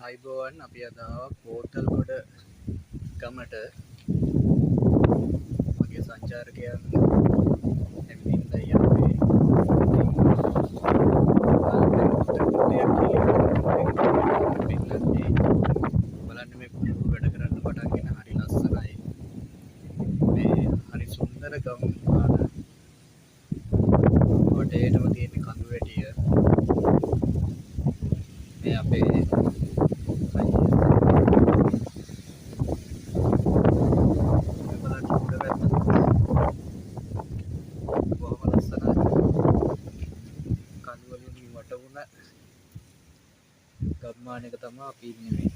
අයිබෝවන් අපි අදාව පෝතල්ගොඩ ගමට මගේ සංචාරකයන් ඇවිදින්න යන්නේ. බලන්න මේ පුරුදු වැඩ කරන්න පටන්ගෙන හරි ලස්සනයි. මේ හරි සුන්දර ගම්මාන වටේටම තියෙන කඳු වැටිය. මේ අපේ ගම්මානක තමා අපි ඉන්නේ.